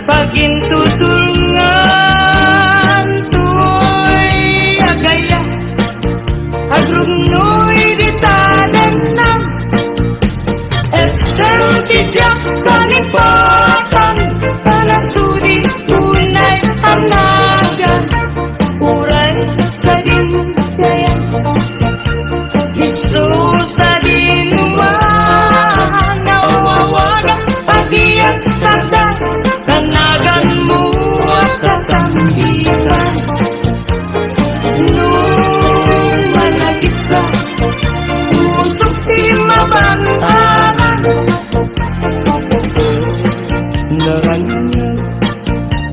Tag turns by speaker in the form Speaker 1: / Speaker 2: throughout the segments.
Speaker 1: Pagintutulungan to'y agaya agrugnoy di tanan esem tijak kanipatan panasudi tunay anagan uray sa dindayan Isus sa dinuman nawawagan pagiyang sarda kanagan mo at kasambitan nung malagit ka usok di mabantaran
Speaker 2: naranyag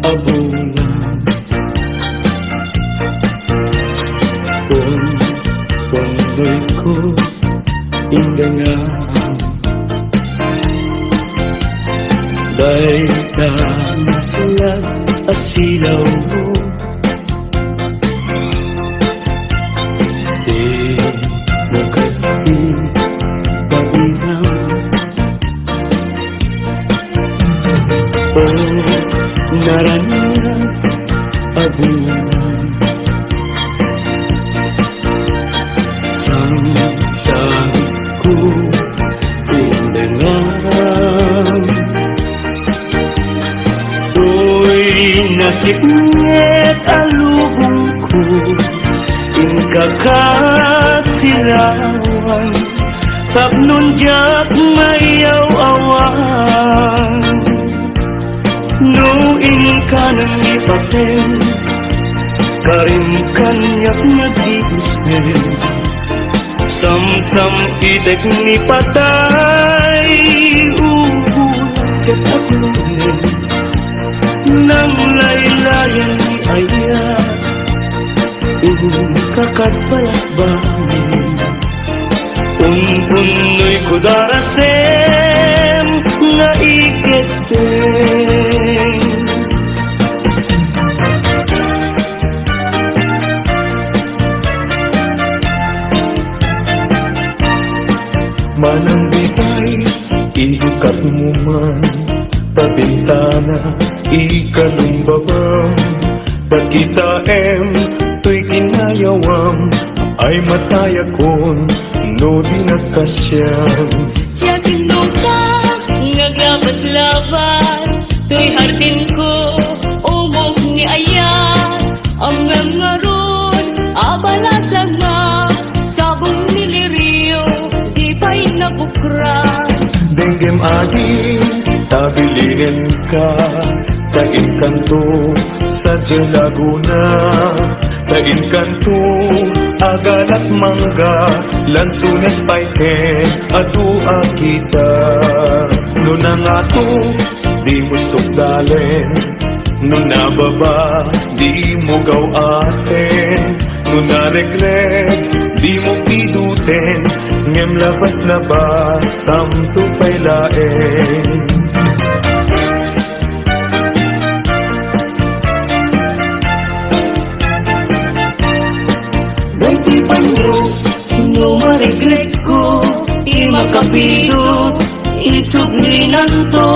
Speaker 2: abulan pondoy ko indangan dahil sulat asilaw mo di mo kasi kainam o naranyag abulan sang ko indangan nasiknet alubong ko inkakatsilawan tapnon diyak mayaw-awan no inkanang ipaten karim kanyak nag-iisnen sam-sam itek ni patay ubulat at lunin nang laylayan ni ayat kakatpalas bangin untunoy ko darasem na iketeng manang bigay ikat mo man pabintana ikalumbabang pagkita to'y kinayawang ay matayakon no di nagkasyang
Speaker 1: yakin mo ka ngagabat-laban to'y hardin ko umog ni ayan ang ngaron abalasag na sabong niliriyo di pa'y nabukran
Speaker 2: denggem adi tabilin ka tagin kanto sa Laguna tagin kanto agal at mangga lansunes paiken atu akita no nangato di mo sukdalen no nababa di mo gawaten no naregret di mo piduten ngem labas-labas tamto pailaen
Speaker 1: Ganti panyo no maregret ko imakapido isuglinan to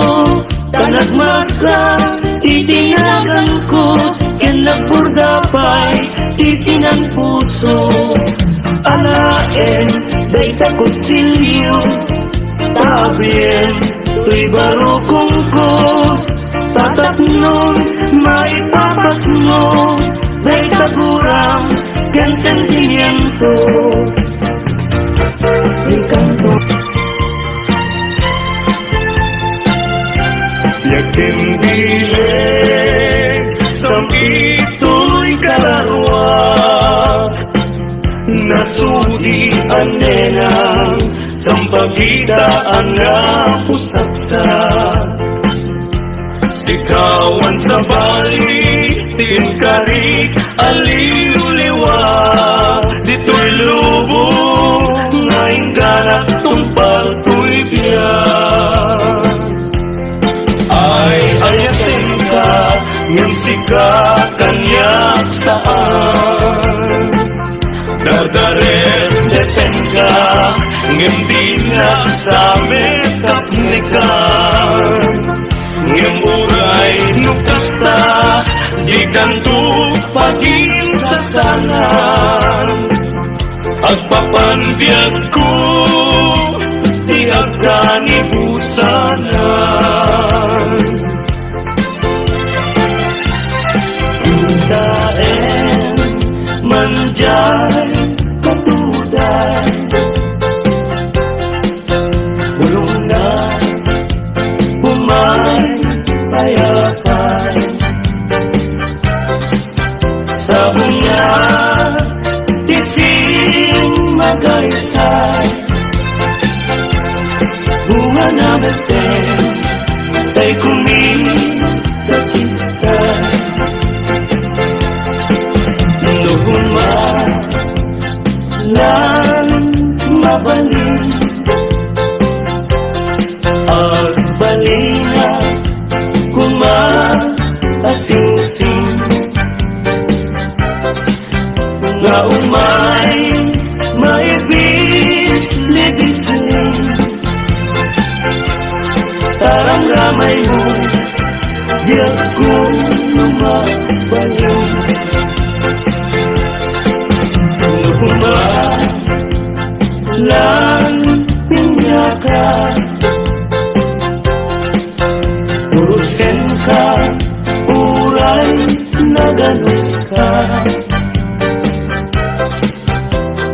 Speaker 1: tanagmarka titinagan ko yan nagpurdapay tisinan puso alaen day takot silyo tabien tuy barukong ko tataknon maipapas mo day tagurang yan sentimiento encanto
Speaker 2: yakin bileg sa ito'y kalarwa na
Speaker 1: Nasudi ang nenang sampagita ang napusapsa. Sikawan sa bali, tingkarik, aliw-liwa. Dito'y lubong, ngayon ganap tumpal ko'y biyak. Ay, ayasin ka, ngayong sikat kanyak saan. Dardaret, deten ka, ngayong di na sa metapnikan. Ngayong uray, nukasta, di kanto pag-isasalan. Agpapanbiyag ko, di agkanibusanan. Daen, manjay, katuday, bulong na, bumay, payapay. Sa bunga, tising magaysay. Bunga na natin, tay kumikatitay. Luguma, lang mabalin. Agbalina, kumaasing-sing. Nga umay, may bis-libisling. Tarang ramay mo, diyak ko lumabalin. Luguma, lang pinyaka. Urusin ka, uray na ganus ka.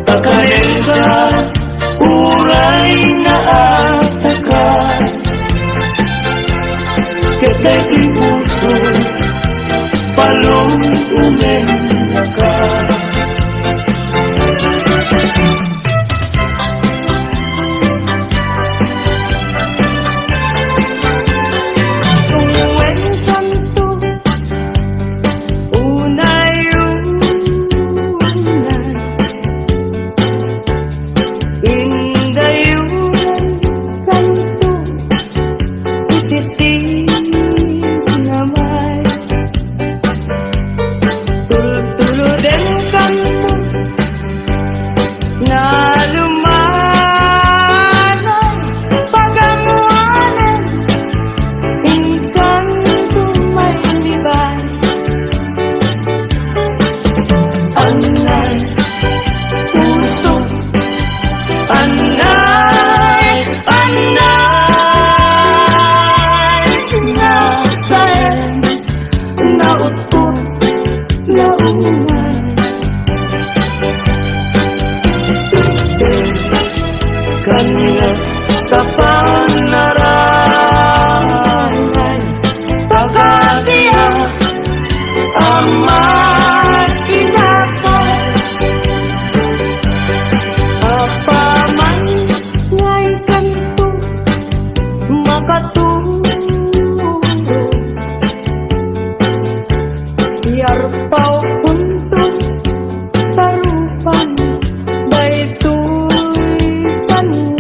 Speaker 1: Pakain ka, uray na ata ka. Ketay kibuso, palong umenya ka. Kanya kapanarangan, pagkasiya ang makinasal. Apaman ngay kanto makaturo, yarpaw punto tarupan, baytoy tanong.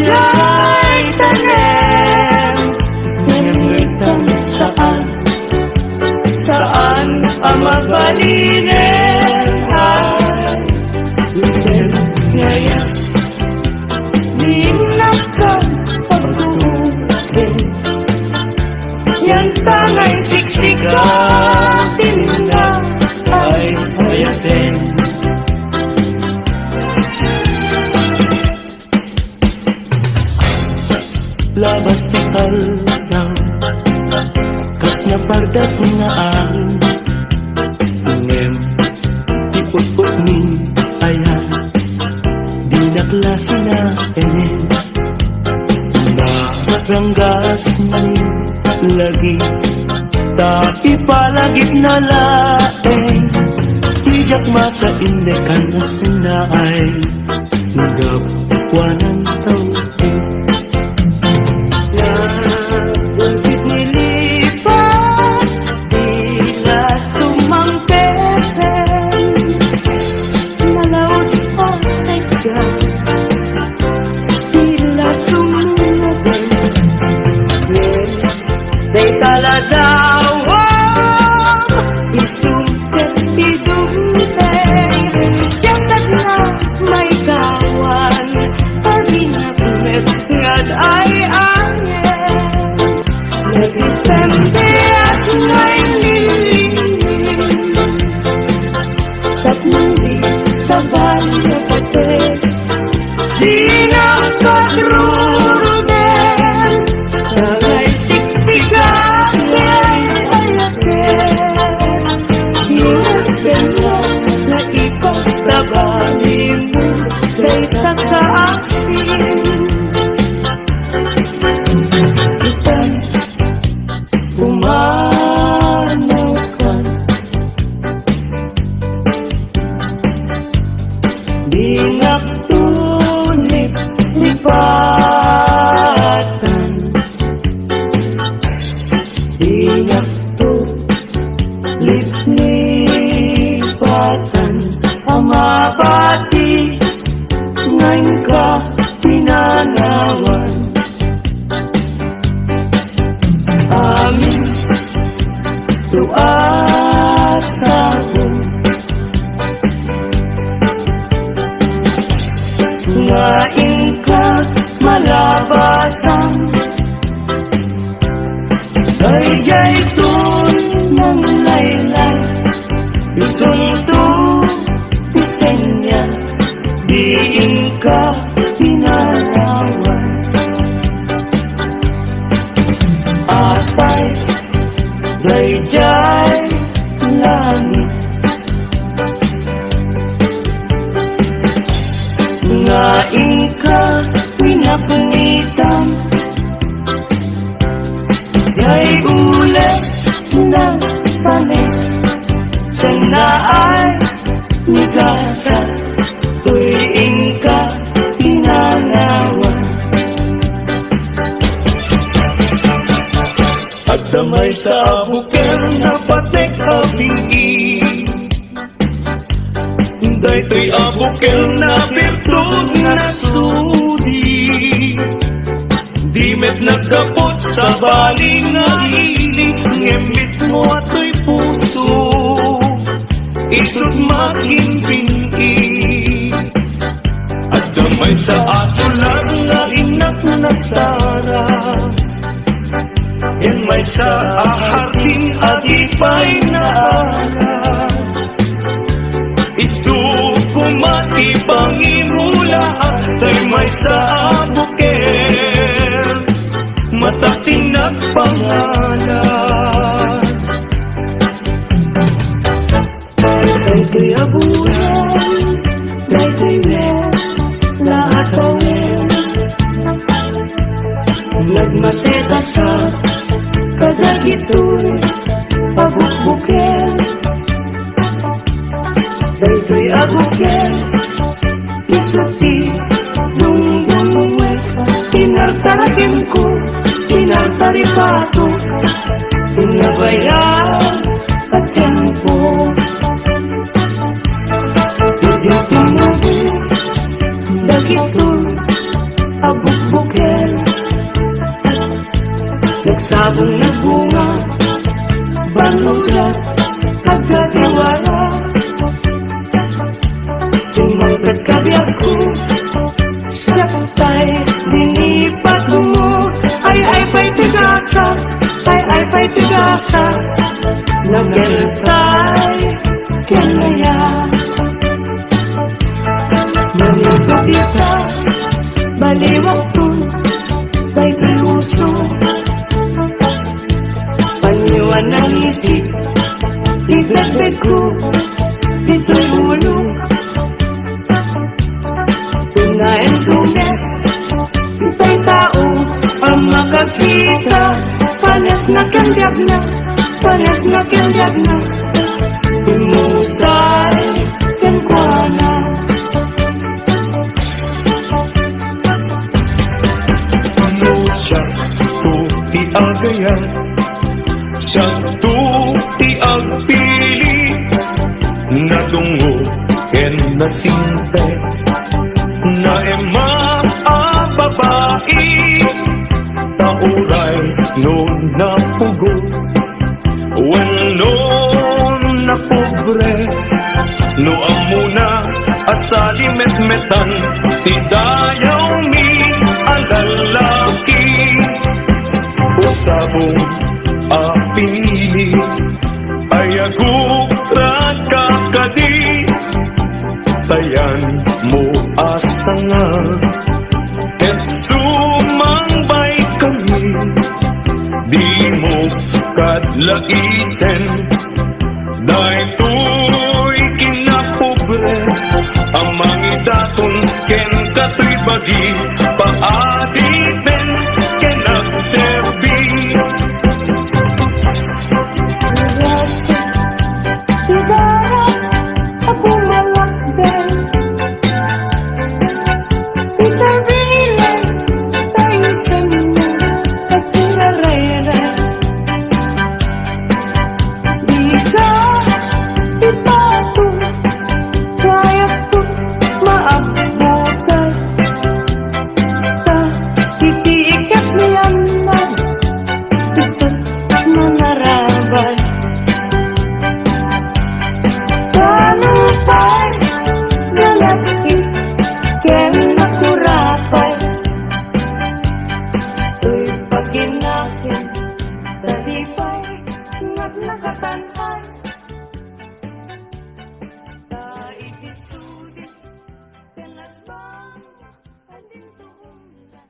Speaker 3: Dayjay tanem Ngunitang saan ang mabalinin ay Liten ngayon di nakapagtutin Yan tangay siksikatin na ay hayatin Labas takal ng kas na pardas na ang Ngem, ipot-pot ni ayan Di na klase na enen Naranggas man lagi Tapi palagit na laeng Tijak masa indekan na sinaay Nagapwanan tao Isungkit idumteng Yakat na may kawan Paginapulit ngad ay angin Nagipente at may nilingin Tatlong di sa balya pati Di na kadrurunin Tagay siksikan na ipagsabalin mo kay takaasin Itan umanaw ka Di naktunip lipatan Di naktunip lipatan Ang mabati ngayon ka pinanawan Amin tuas ako Ngayon ka malabasan Dayjay tun ng laylay Isunto isenya Diin ka pinanawan Atay dayjay langit Ngayon ka pinapunitan Yay ulit ng panis Sana ay nigasa Tuwing ka pinanawan At damay sa buker na patek abingi Daytoy abukel na virtud na sudi Di met nagkapot sa baling na iling Ngembit mo ato'y puso Isut makimpingi At damay sa aso lang na inak nagsara Yan may sa ahardin at ipay na alam Isu kumati pangimula Tay may sa buker Matating nagpangalan Daytoy abulan Daytoy mes Lahat tawin Nagmasetas ka Kadagitoy Pabukbuker Daytoy abuker Isuti Dungdungwe Tinartarakim ko Tinartaripato Tinabayan At tempo Dagito abuk-bukel. Nagsabong na bunga, bangulat, kagadiwala. Sumangkat kabiyak ko, sakay, dinipat mo. Ay pa'y tigasa, ay pa'y tigasa. Nageltay, kenaya. Malibot ita, baliwag to, ba'y iluso. Paniwan ng isip, itagdag ko, ito'y ulo. Tunayan Lunes, ita'y tao, ang makakita. Panas na kandyag na, panas na kandyag na. Imusay, kankwana.
Speaker 2: Siya to tiagayan, siya to tiagpili, nadungo ken nasinte, na ema a babae, tauray no napugo, wenno na pobre, no amuna at salimet-metan, ti dayaw mi ang lalaki. Usabong apili, ay agukrat kakadi, tayan mo asanga, et sumangbay kami, di mo kadlaiten, dahil to'y kinapobre, ang mangidaton ken katribagi, paadipen ken nagserbi.
Speaker 3: Ibarat ako malakdan, itabilan tayo sa mga kasiraray-ray. Di ka itato, kaya ko maabutan. Ta itiikat niyan na, isa't manarabay. Kalupay, lalaki, ken nakurapay. To'y paginakin, talipay, naglakatanay. Taikisudit, ken asbang, alintuhulan.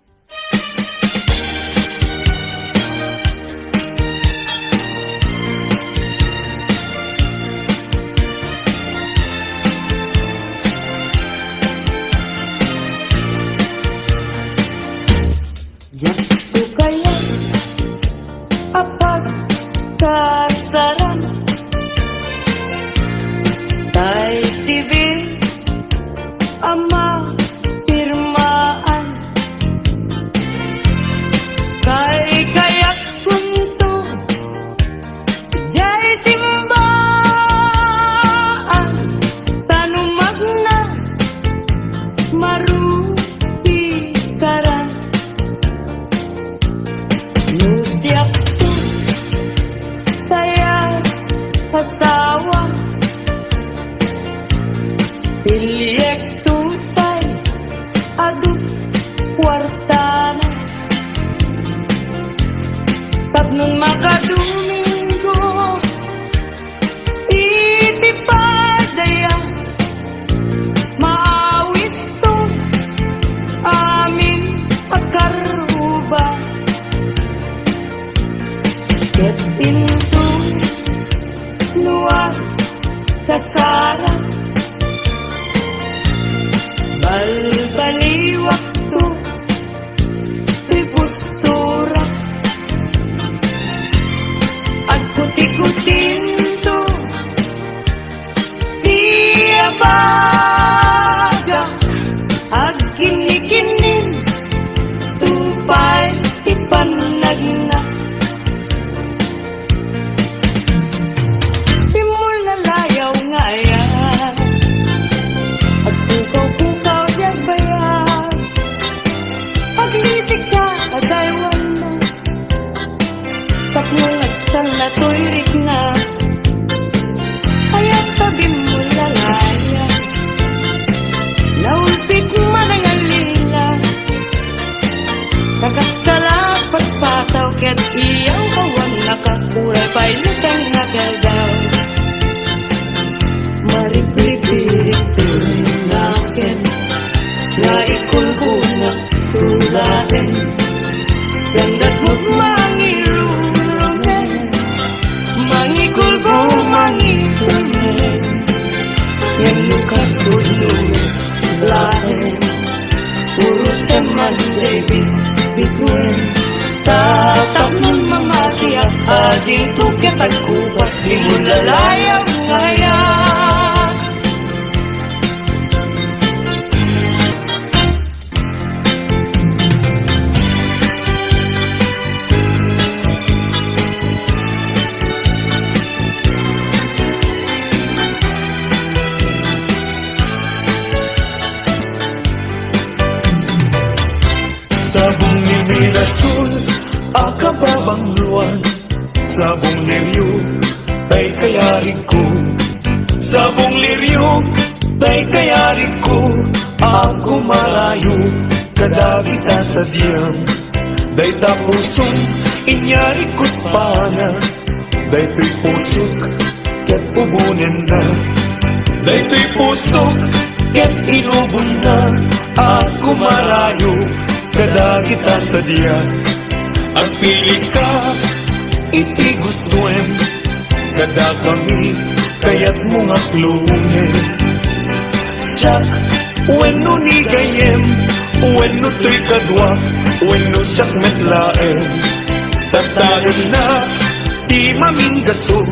Speaker 3: Yaku kaya apag kasaran, tay sivil ama pirmaan, kay kayak kunto jay simbaan, tanumag na maruti karan. Siap saya kasawa, piliyek tutay, adu kwartana. Tapnon makadomingo, itipadaya, maawis to, na to'y rikna. Kaya't tabi mo lalaya, naulpit man ang alila. Tagastalapat pataw, ket iyang kawan nakakuray, pa'y lutang nagadaw. Maripipirik tuloy nakin, na ikulkunak tulain. Dandat mo't mangirulungan, mangikul ko mangikunin. Yang lukas tulong lain, urus teman baby bituin. Tatap ng mamati at ading tukit at kupas, di mo lalayang ngayon.
Speaker 2: Sabong ni Minasul, akababang luwan. Sabong liryo, tay kayari ko. Sabong liryo, tay kayari ko. Ako malayo, kadagita sa diyam. Day tapusong, inyari ko't pana. Day to'y pusok, ket pubunin na. Day to'y pusok, ket inubon na. Ako malayo, kadagita sa diyan. Ang pili ka, iti gustuin. Kada kami, kaya't mong akluhin. Siyak, weno ni gayem, weno to'y kadwa, weno siyak metlaen. Tatagan na, di maminggaso,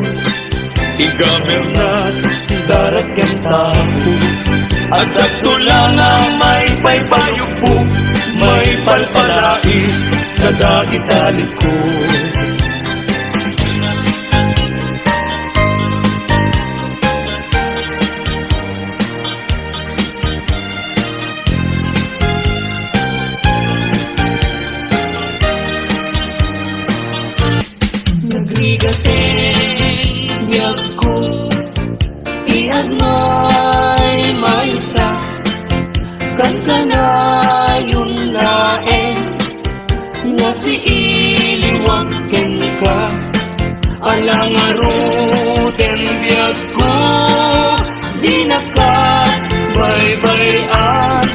Speaker 2: igamer na, darat ken tapo. At agtulang na may paypayo po, may palpalais, kadagitalit ko.
Speaker 3: Nagrigating biyag ko, iyan mo'y maysa. Kanta na yung laeng, na si iliwag ken ka. Alang aruten biyag ko, di nakabaybayan.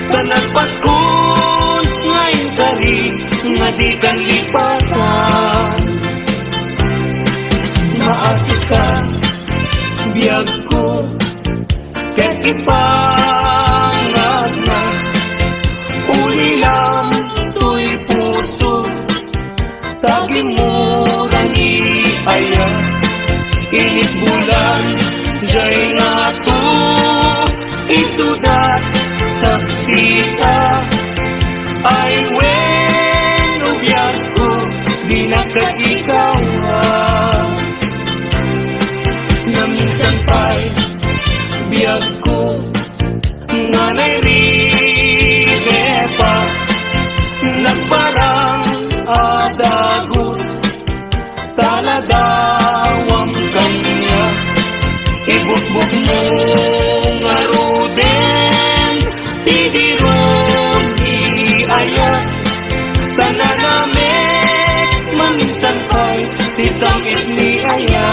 Speaker 3: Kanagpaskon ngayon kari, nga di kan lipatan. Maasik ka, biyag ko, ket ipangat na. Uli lang to'y puso, tagi mo rani aya. Init bulan, jay nga to, isudat saksita. Ay weno biyag ko, di nakagikawan. Naminsan pa'y biyag ko, nga nairige pa. Nagparang adagos, taladawang kanya. Ibukbuk mo nga ruden, tidiron iaya. Tananamek, maminsan pa'y tisangit ni aya.